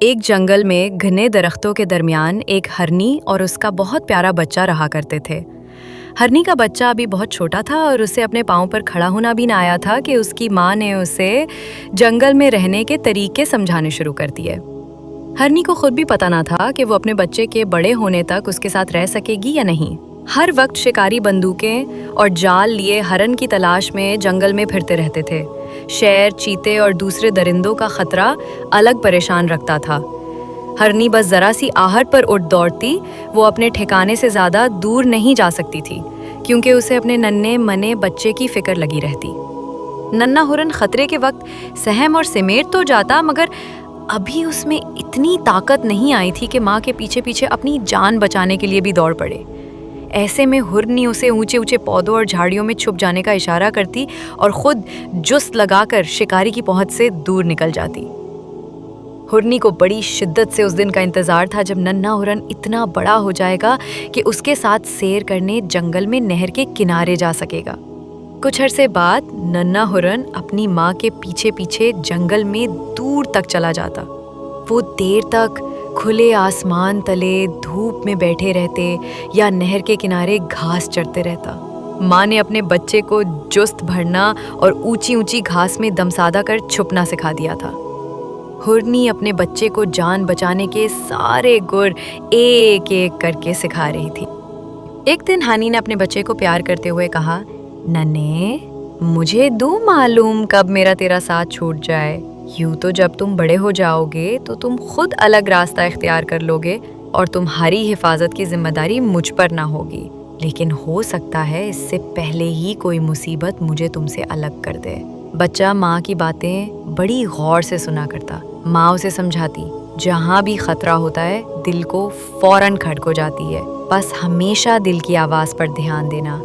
ایک جنگل میں گھنے درختوں کے درمیان ایک ہرنی اور اس کا بہت پیارا بچہ رہا کرتے تھے۔ ہرنی کا بچہ ابھی بہت چھوٹا تھا اور اسے اپنے پاؤں پر کھڑا ہونا بھی نہ آیا تھا کہ اس کی ماں نے اسے جنگل میں رہنے کے طریقے سمجھانے شروع کر دیے۔ ہرنی کو خود بھی پتہ نہ تھا کہ وہ اپنے بچے کے بڑے ہونے تک اس کے ساتھ رہ سکے گی یا نہیں۔ ہر وقت شکاری بندوقیں اور جال لیے ہرن کی تلاش میں جنگل میں پھرتے رہتے تھے۔ شیر، چیتے اور دوسرے درندوں کا خطرہ الگ پریشان رکھتا تھا۔ ہرنی بس ذرا سی آہٹ پر اٹھ دوڑتی، وہ اپنے ٹھکانے سے زیادہ دور نہیں جا سکتی تھی، کیونکہ اسے اپنے ننھے منے بچے کی فکر لگی رہتی۔ ننھا ہرن خطرے کے وقت سہم اور سمیٹ تو جاتا، مگر ابھی اس میں اتنی طاقت نہیں آئی تھی کہ ماں کے پیچھے پیچھے اپنی جان بچانے کے لیے بھی دوڑ پڑے۔ ایسے میں ہرنی اسے اونچے اونچے پودوں اور جھاڑیوں میں چھپ جانے کا اشارہ کرتی اور خود جست لگا کر شکاری کی پہنچ سے دور نکل جاتی۔ ہرنی کو بڑی شدت سے اس دن کا انتظار تھا جب ننھا ہرن اتنا بڑا ہو جائے گا کہ اس کے ساتھ سیر کرنے جنگل میں نہر کے کنارے جا سکے گا۔ کچھ عرصے بعد ننھا ہرن اپنی ماں کے پیچھے پیچھے جنگل میں دور تک چلا جاتا۔ وہ دیر تک کھلے آسمان تلے دھوپ میں بیٹھے رہتے یا نہر کے کنارے گھاس چرتے رہتا۔ ماں نے اپنے بچے کو جست بھرنا اور اونچی اونچی گھاس میں دمسادہ کر چھپنا سکھا دیا تھا۔ ہرنی اپنے بچے کو جان بچانے کے سارے گر ایک ایک کر کے سکھا رہی تھی۔ ایک دن ہانی نے اپنے بچے کو پیار کرتے ہوئے کہا، ننے، مجھے معلوم کب میرا تیرا ساتھ چھوٹ جائے۔ یوں تو جب تم بڑے ہو جاؤ گے تو تم خود الگ راستہ اختیار کر لو گے اور تمہاری حفاظت کی ذمہ داری مجھ پر نہ ہوگی، لیکن ہو سکتا ہے اس سے پہلے ہی کوئی مصیبت مجھے تم سے الگ کر دے۔ بچہ ماں کی باتیں بڑی غور سے سنا کرتا۔ ماں اسے سمجھاتی، جہاں بھی خطرہ ہوتا ہے دل کو فوراً کھٹک ہو جاتی ہے، بس ہمیشہ دل کی آواز پر دھیان دینا،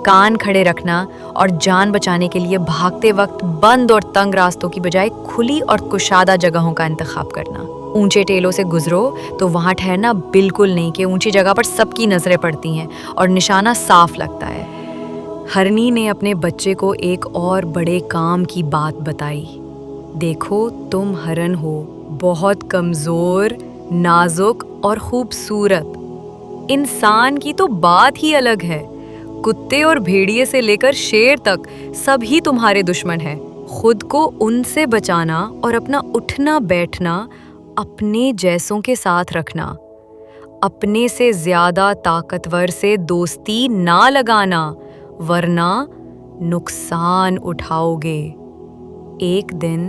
کان کھڑے رکھنا اور جان بچانے کے لیے بھاگتے وقت بند اور تنگ راستوں کی بجائے کھلی اور کشادہ جگہوں کا انتخاب کرنا۔ اونچے ٹیلوں سے گزرو تو وہاں ٹھہرنا بالکل نہیں کہ اونچی جگہ پر سب کی نظریں پڑتی ہیں اور نشانہ صاف لگتا ہے۔ ہرنی نے اپنے بچے کو ایک اور بڑے کام کی بات بتائی۔ دیکھو، تم ہرن ہو، بہت کمزور، نازک اور خوبصورت۔ انسان کی تو بات ہی الگ ہے۔ کتے اور بھیڑیے سے لے کر شیر تک سب ہی تمہارے دشمن ہیں۔ خود کو ان سے بچانا اور اپنا اٹھنا بیٹھنا اپنے جیسوں کے ساتھ رکھنا۔ اپنے سے زیادہ طاقتور سے دوستی نہ لگانا، ورنہ نقصان اٹھاؤ گے۔ ایک دن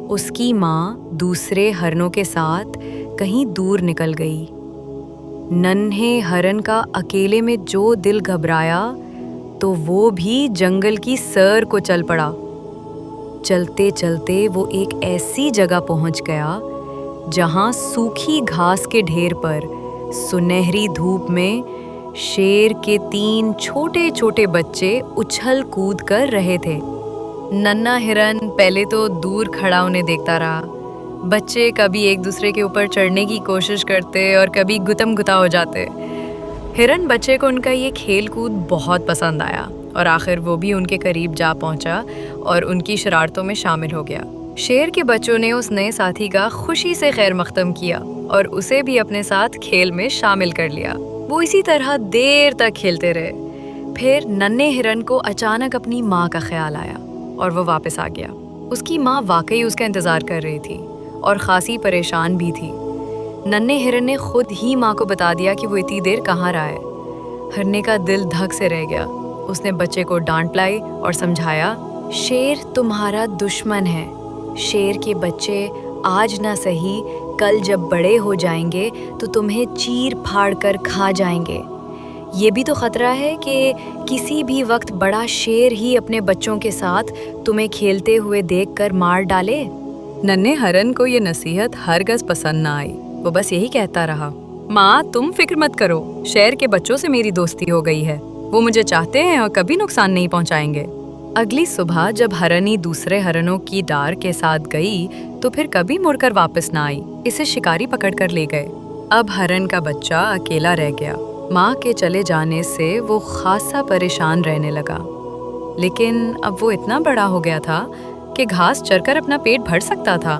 اس کی ماں دوسرے ہرنوں کے ساتھ کہیں دور نکل گئی۔ ننھے ہرن کا اکیلے میں جو دل گھبرایا تو وہ بھی جنگل کی سیر کو چل پڑا۔ چلتے چلتے وہ ایک ایسی جگہ پہنچ گیا جہاں سوکھی گھاس کے ڈھیر پر سنہری دھوپ میں شیر کے 3 چھوٹے چھوٹے بچے اچھل کود کر رہے تھے۔ ننھا ہرن پہلے تو دور کھڑا انہیں دیکھتا رہا۔ بچے کبھی ایک دوسرے کے اوپر چڑھنے کی کوشش کرتے اور کبھی گتم گتا ہو جاتے۔ ہرن بچے کو ان کا یہ کھیل کود بہت پسند آیا اور آخر وہ بھی ان کے قریب جا پہنچا اور ان کی شرارتوں میں شامل ہو گیا۔ شیر کے بچوں نے اس نئے ساتھی کا خوشی سے خیر مقدم کیا اور اسے بھی اپنے ساتھ کھیل میں شامل کر لیا۔ وہ اسی طرح دیر تک کھیلتے رہے۔ پھر ننھے ہرن کو اچانک اپنی ماں کا خیال آیا اور وہ واپس آ گیا۔ اس کی ماں واقعی اس کا انتظار کر رہی تھی اور خاصی پریشان بھی تھی۔ ننھے ہرن نے خود ہی ماں کو بتا دیا کہ وہ اتنی دیر کہاں رہا ہے۔ ہرنے کا دل دھک سے رہ گیا۔ اس نے بچے کو ڈانٹ لائی اور سمجھایا، شیر تمہارا دشمن ہے۔ شیر کے بچے آج نہ سہی کل جب بڑے ہو جائیں گے تو تمہیں چیر پھاڑ کر کھا جائیں گے۔ یہ بھی تو خطرہ ہے کہ کسی بھی وقت بڑا شیر ہی اپنے بچوں کے ساتھ تمہیں کھیلتے ہوئے دیکھ کر مار ڈالے۔ ننھے ہرن کو یہ نصیحت ہرگز پسند نہ آئی۔ وہ بس یہی کہتا رہا، ماں تم فکر مت کرو، شیر کے بچوں سے میری دوستی ہو گئی ہے، وہ مجھے چاہتے ہیں اور کبھی نقصان نہیں پہنچائیں گے۔ اگلی صبح جب ہرنی دوسرے ہرنوں کی ڈار کے ساتھ گئی تو پھر کبھی مڑ کر واپس نہ آئی۔ اسے شکاری پکڑ کر لے گئے۔ اب ہرن کا بچہ اکیلا رہ گیا۔ ماں کے چلے جانے سے وہ خاصا پریشان رہنے لگا، لیکن اب وہ اتنا بڑا ہو گیا تھا کہ گھاس چر کر اپنا پیٹ بھر سکتا تھا۔